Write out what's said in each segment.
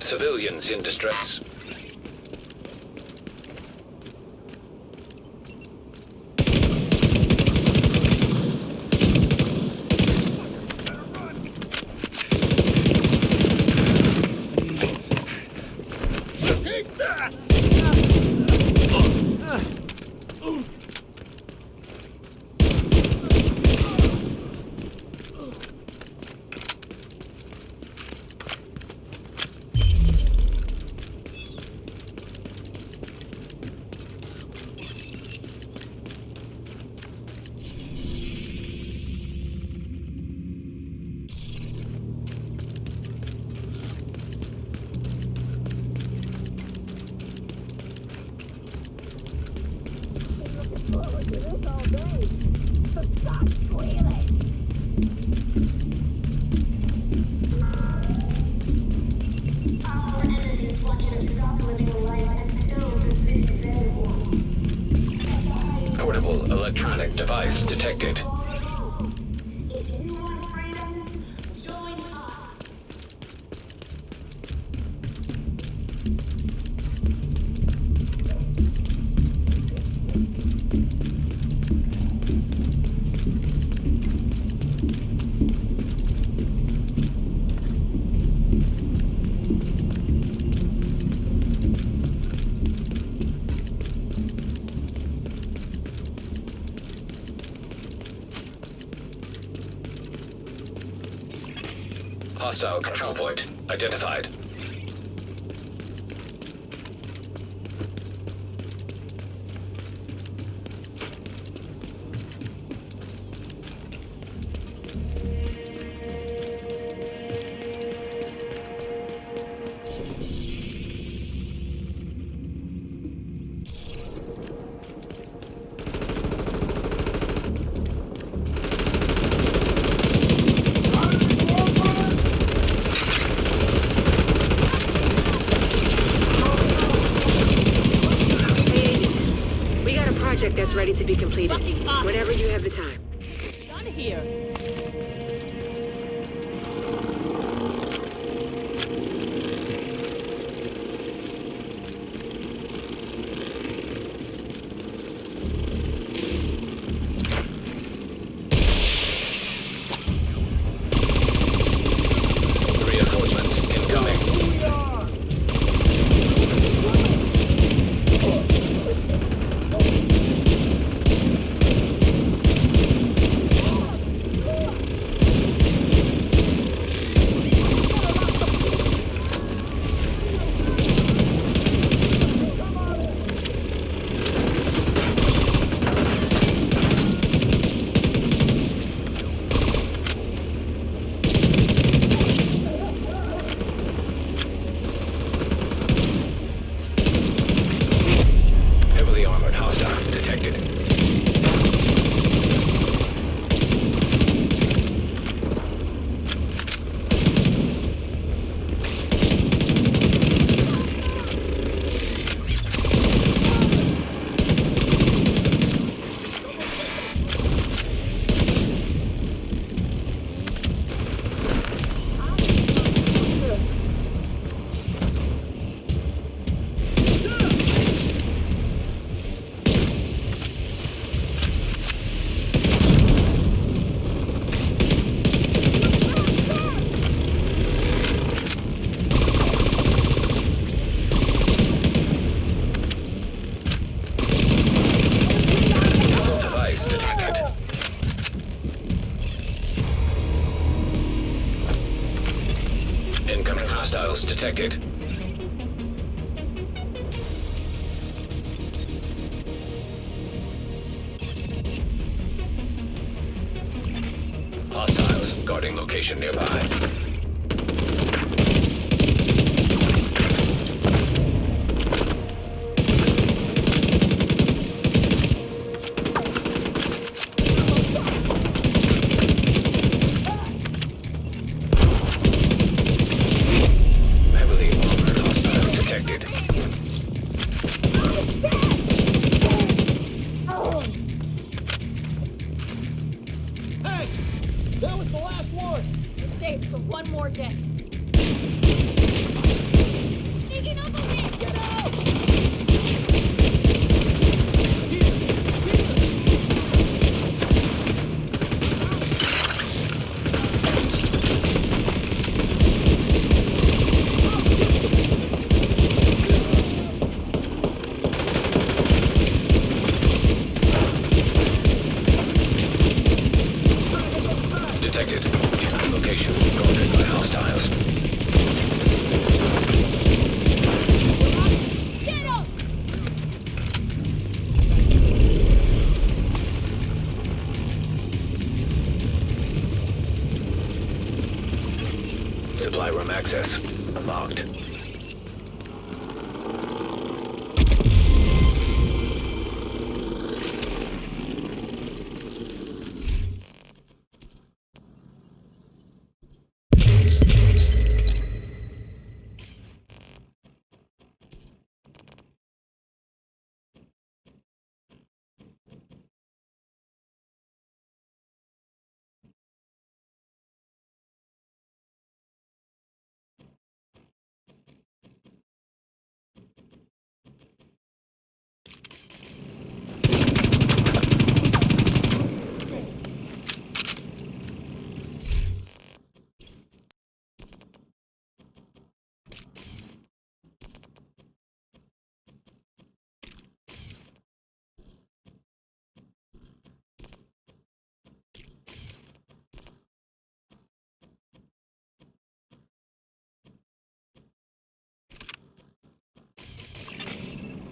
Civilians in distress. Take that! Portable electronic device detected. Hostile control point identified. Project that's ready to be completed. Whenever you have the time. Done here. Reinforcements incoming. Heavily armored hostile detected. Device detected. Incoming hostiles detected. Hostiles guarding location nearby. Heavily armored hostiles detected. Hey! That was the last one! We're safe for one more day. sneaking up on me! Get out! Here! Detected. Location guarded by hostiles. Get us! Supply room access unlocked.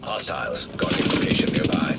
Hostiles guarding location nearby.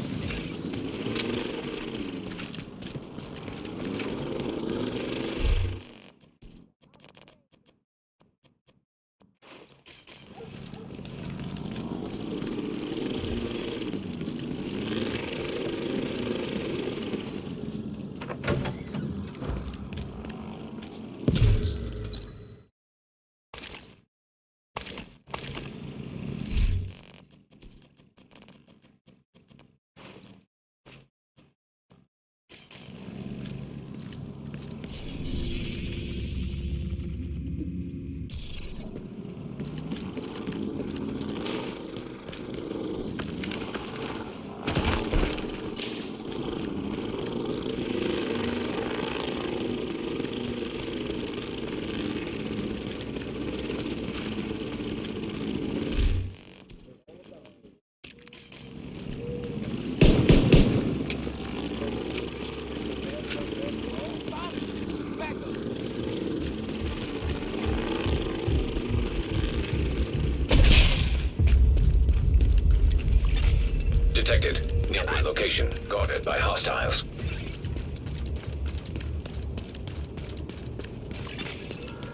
Detected. Nearby location guarded by hostiles.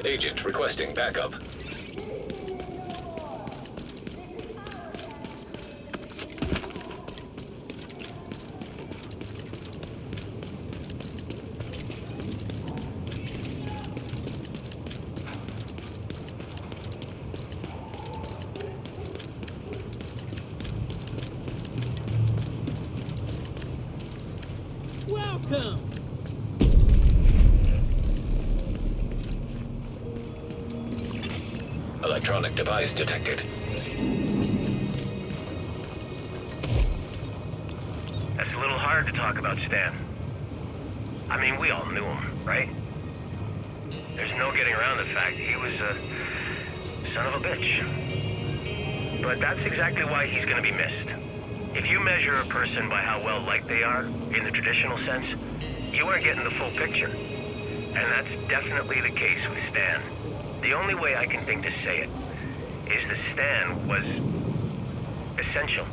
Agent requesting backup. Welcome! Electronic device detected. That's a little hard to talk about Stan. I mean, we all knew him, right? There's no getting around the fact he was a son of a bitch. But that's exactly why he's gonna be missed. If you measure a person by how well liked they are, in the traditional sense, you aren't getting the full picture. And that's definitely the case with Stan. The only way I can think to say it is that Stan was essential.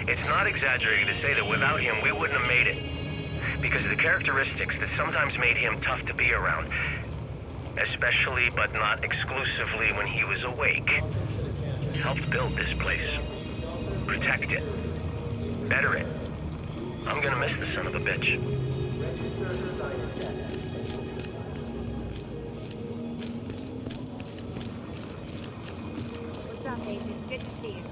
It's not exaggerating to say that without him, we wouldn't have made it. Because of the characteristics that sometimes made him tough to be around, especially but not exclusively when he was awake, helped build this place. Protect it. Better it. I'm gonna miss the son of a bitch. What's up, Agent? Good to see you.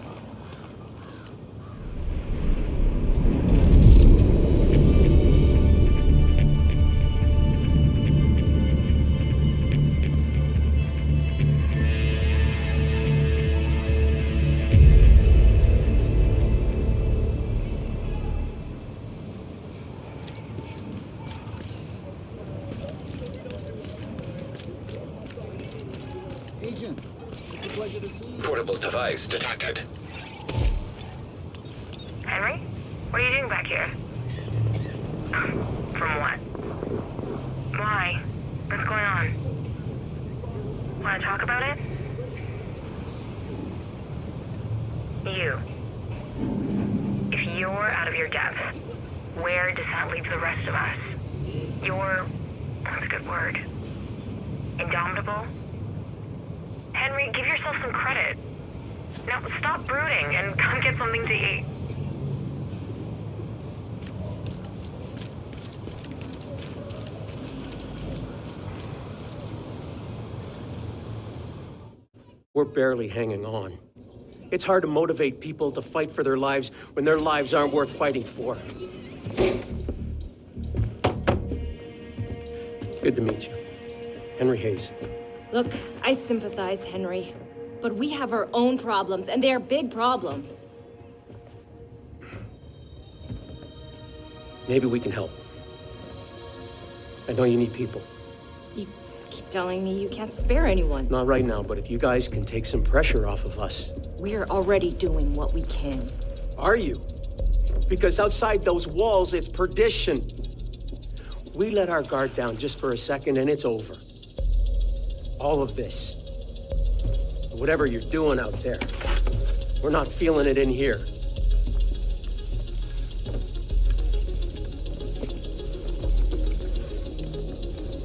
Agent, it's a pleasure to see you. Portable device detected. Henry? What are you doing back here? From what? Why? What's going on? Want to talk about it? You. If you're out of your depth, where does that leave the rest of us? You're... what's a good word? Indomitable? Henry, give yourself some credit. Now, stop brooding and come get something to eat. We're barely hanging on. It's hard to motivate people to fight for their lives when their lives aren't worth fighting for. Good to meet you. Henry Hayes. Look, I sympathize, Henry. But we have our own problems, and they are big problems. Maybe we can help. I know you need people. You keep telling me you can't spare anyone. Not right now, but if you guys can take some pressure off of us. We're already doing what we can. Are you? Because outside those walls, it's perdition. We let our guard down just for a second, and it's over. All of this. Whatever you're doing out there, we're not feeling it in here.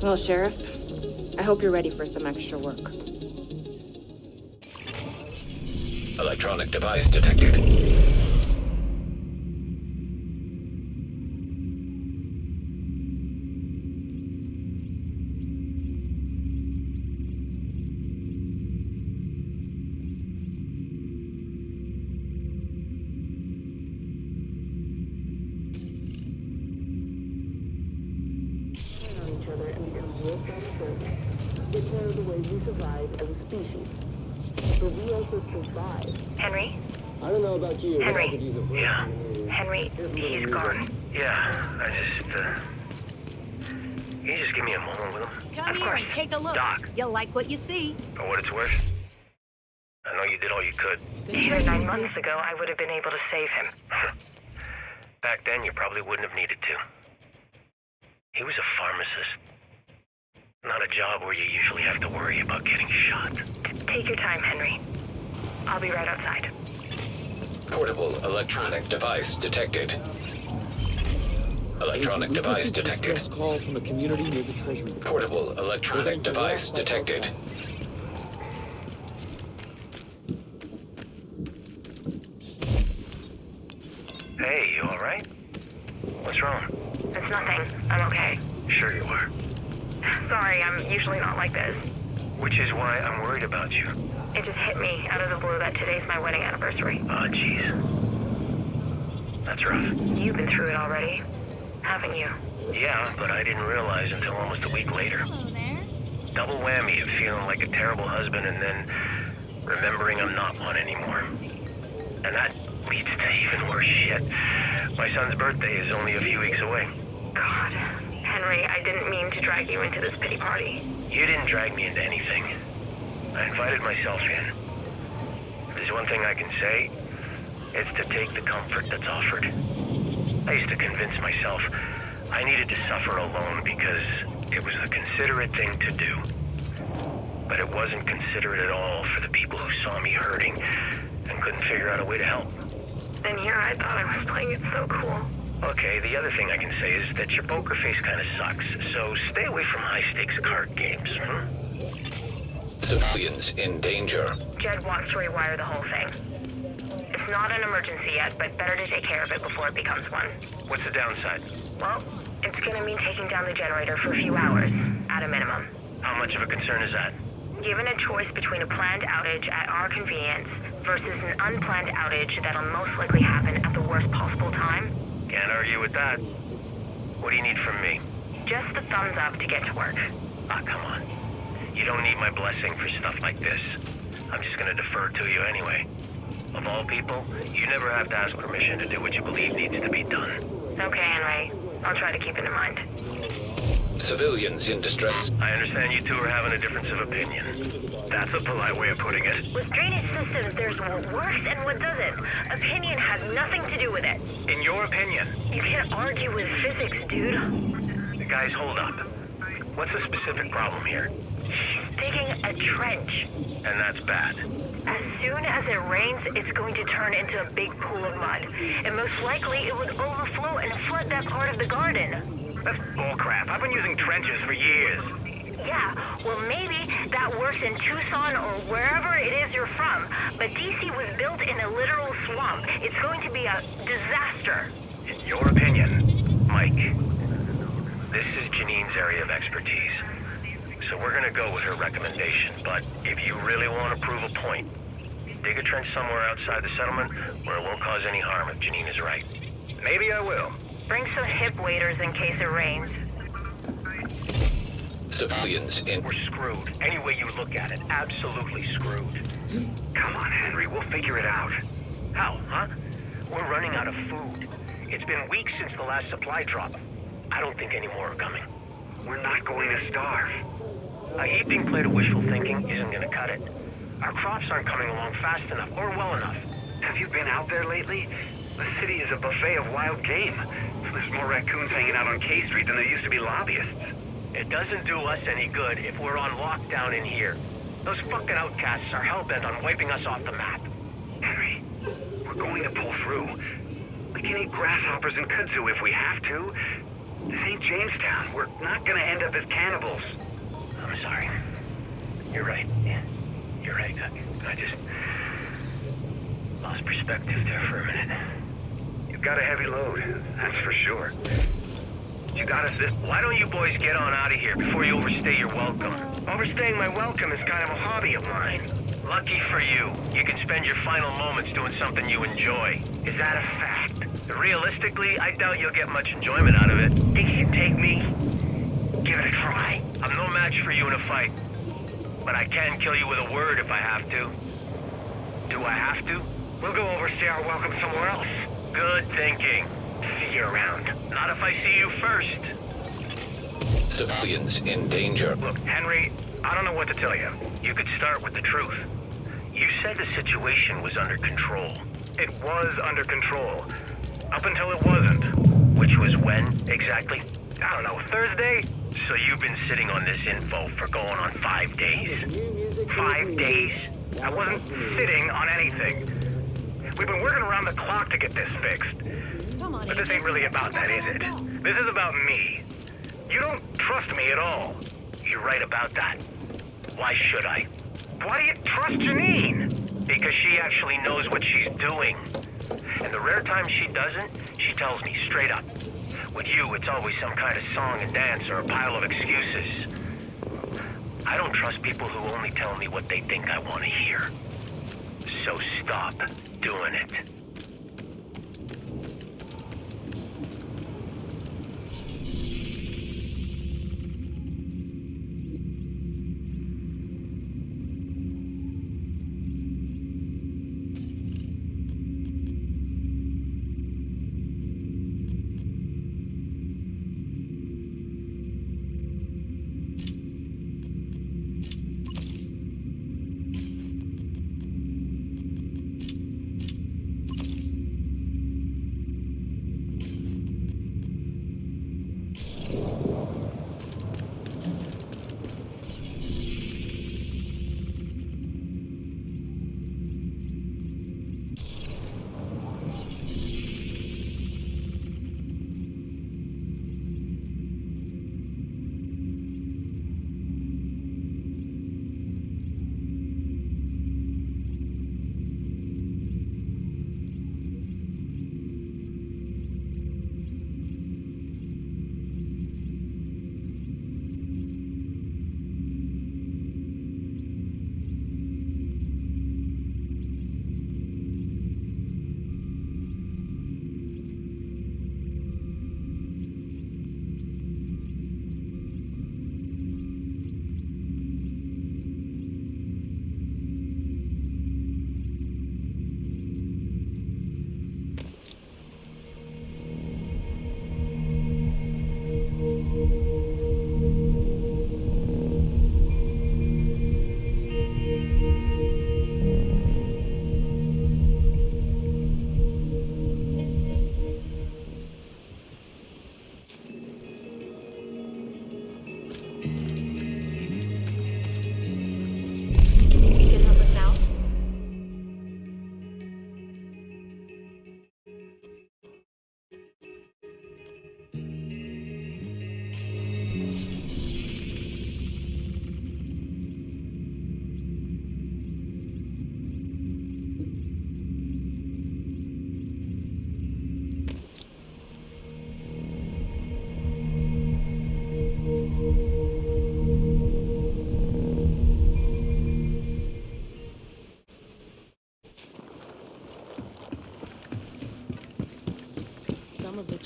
Well, Sheriff, I hope you're ready for some extra work. Electronic device detected. Each other and become real friends. It's one of the ways we survive as a species. But we also survive. Henry? I don't know about you, but I Henry. could use a break. Yeah. Henry, he's gone. Yeah, I just, Can you just give me a moment with him? Come Of here course. and take a look. Doc. You'll like what you see. For what it's worth. I know you did all you could. Even 9 months ago, I would have been able to save him. Back then, you probably wouldn't have needed to. He was a pharmacist. Not a job where you usually have to worry about getting shot. Take your time, Henry. I'll be right outside. Portable electronic device detected. Electronic Agent, we device received a detected. distress call from a community near the Treasury. Portable electronic device detected. Hey, you alright? What's wrong? It's nothing. I'm okay. Sure you are. Sorry, I'm usually not like this. Which is why I'm worried about you. It just hit me out of the blue that today's my wedding anniversary. Oh, jeez. That's rough. You've been through it already, haven't you? Yeah, but I didn't realize until almost a week later. Hello there. Double whammy of feeling like a terrible husband and then remembering I'm not one anymore. And that leads to even worse shit. My son's birthday is only a few weeks away. God, Henry, I didn't mean to drag you into this pity party. You didn't drag me into anything. I invited myself in. If there's one thing I can say, it's to take the comfort that's offered. I used to convince myself I needed to suffer alone because it was the considerate thing to do. But it wasn't considerate at all for the people who saw me hurting and couldn't figure out a way to help. And here I thought I was playing it so cool. Okay, the other thing I can say is that your poker face kind of sucks, so stay away from high-stakes card games, Civilians in danger. Jed wants to rewire the whole thing. It's not an emergency yet, but better to take care of it before it becomes one. What's the downside? Well, it's gonna mean taking down the generator for a few hours, at a minimum. How much of a concern is that? Given a choice between a planned outage at our convenience versus an unplanned outage that'll most likely happen at the worst possible time, Can't argue with that. What do you need from me? just the thumbs up to get to work. Ah, come on. You don't need my blessing for stuff like this. I'm just gonna defer to you anyway. Of all people, you never have to ask permission to do what you believe needs to be done. Okay, Henry. I'll try to keep it in mind. Civilians in distress. I understand you two are having a difference of opinion. That's a polite way of putting it. With drainage systems, there's what works and what doesn't. Opinion has nothing to do with it. In your opinion. You can't argue with physics, dude. Guys, hold up. What's the specific problem here? He's digging a trench. And that's bad. As soon as it rains, it's going to turn into a big pool of mud. And most likely, it would overflow and flood that part of the garden. That's bullcrap. I've been using trenches for years. Yeah, well maybe that works in Tucson or wherever it is you're from, but DC was built in a literal swamp. It's going to be a disaster. In your opinion, Mike, this is Janine's area of expertise. So we're gonna go with her recommendation, but if you really want to prove a point, dig a trench somewhere outside the settlement where it won't cause any harm if Janine is right. Maybe I will. Bring some hip waders in case it rains. Civilians in. We're screwed. Any way you look at it, absolutely screwed. Come on, Henry, we'll figure it out. How, huh? We're running out of food. It's been weeks since the last supply drop. I don't think any more are coming. We're not going to starve. A heaping plate of wishful thinking isn't gonna cut it. Our crops aren't coming along fast enough or well enough. Have you been out there lately? The city is a buffet of wild game. There's more raccoons hanging out on K Street than there used to be lobbyists. It doesn't do us any good if we're on lockdown in here. Those fucking outcasts are hell-bent on wiping us off the map. Henry, we're going to pull through. We can eat grasshoppers and kudzu if we have to. This ain't Jamestown. We're not gonna end up as cannibals. I'm sorry. You're right. Yeah, you're right. I just lost perspective there for a minute. You've got a heavy load, that's for sure. You got us this. Why don't you boys get on out of here before you overstay your welcome? Overstaying my welcome is kind of a hobby of mine. Lucky for you, you can spend your final moments doing something you enjoy. Is that a fact? Realistically, I doubt you'll get much enjoyment out of it. Think you can take me? Give it a try. I'm no match for you in a fight. But I can kill you with a word if I have to. Do I have to? We'll go overstay our welcome somewhere else. Good thinking. See you around. Not if I see you first. Civilians in danger. Look, Henry, I don't know what to tell you. You could start with the truth. You said the situation was under control. It was under control. Up until it wasn't. Which was when, exactly? I don't know, Thursday? So you've been sitting on this info for going on 5 days? 5 days? I wasn't sitting on anything. We've been working around the clock to get this fixed. But this ain't really about that, is it? This is about me. You don't trust me at all. You're right about that. Why should I? Why do you trust Janine? Because she actually knows what she's doing. And the rare time she doesn't, she tells me straight up. With you, it's always some kind of song and dance or a pile of excuses. I don't trust people who only tell me what they think I want to hear. So stop doing it.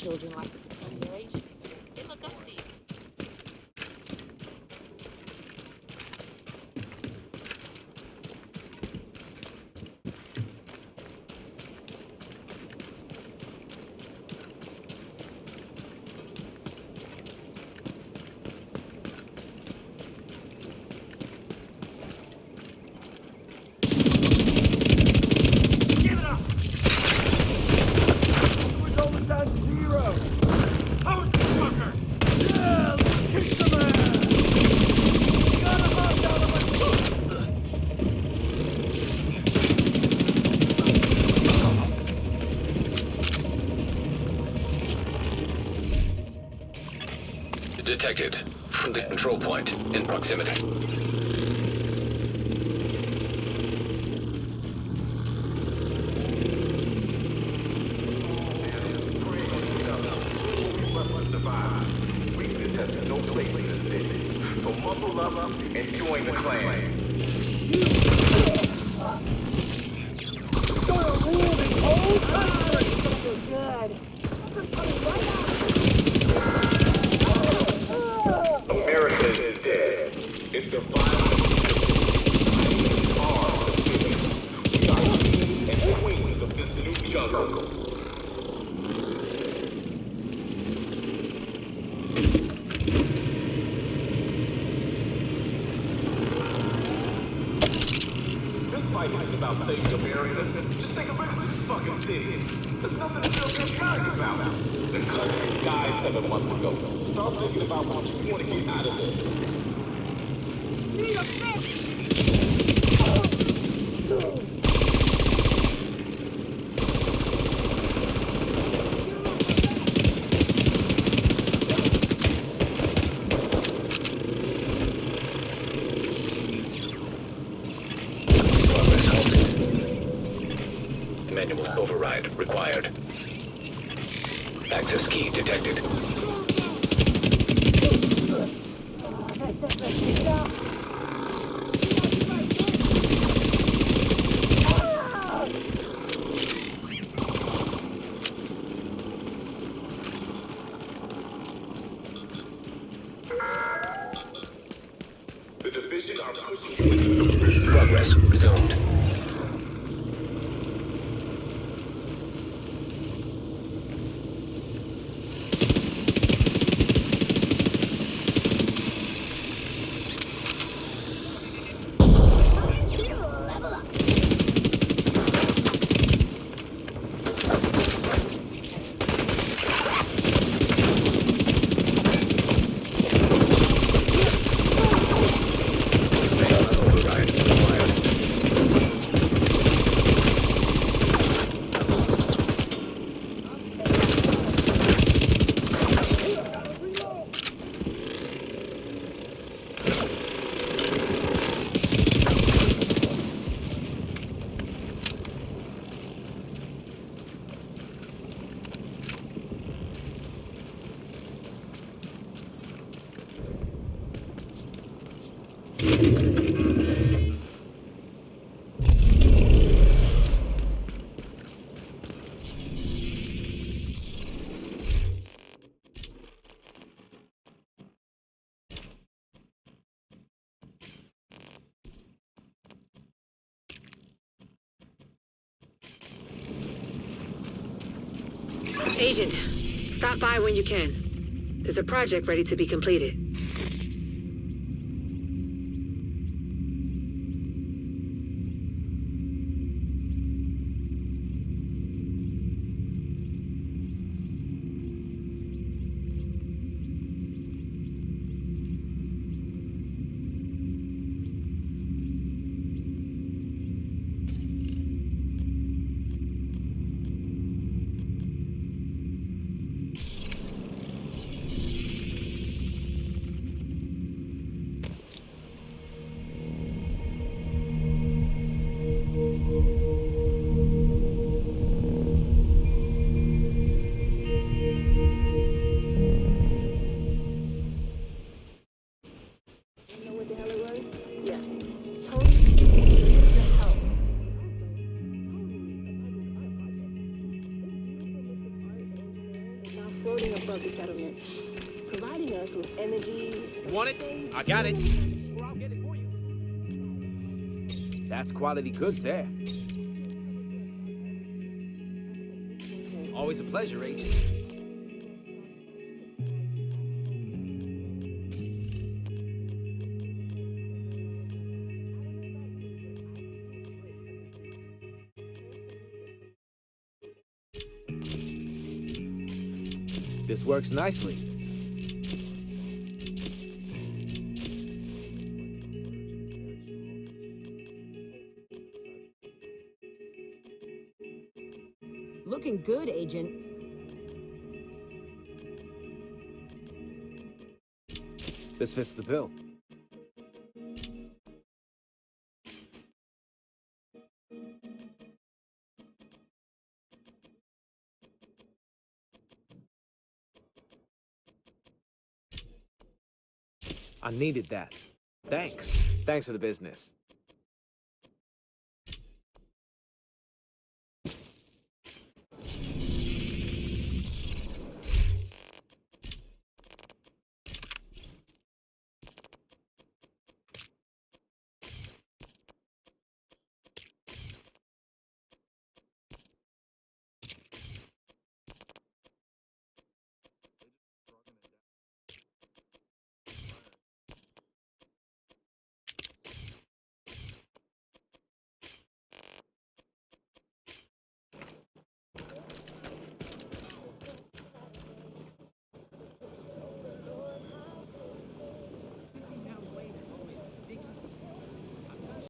children like to pretend they're agents. They look up to you. Detected from the control point in proximity. Weakness has no place in the city. So muscle up and join the clan. America is dead. It's a violent we are kings and queens of this new jungle. This fight isn't about saving America. Just take a look at this fucking city. There's nothing to feel patriotic about. The country died 7 months ago. Start thinking about what you want to get out of this. Progress halted. Manual override required. Access key detected. The division are pushing Progress resumed. Override required. Agent, stop by when you can. There's a project ready to be completed. above the settlement, providing us with energy. You want it? I got it. Or I'll get it for you. That's quality goods there. Always a pleasure, Agent. This works nicely. Looking good, Agent. This fits the bill. I needed that. Thanks. Thanks for the business.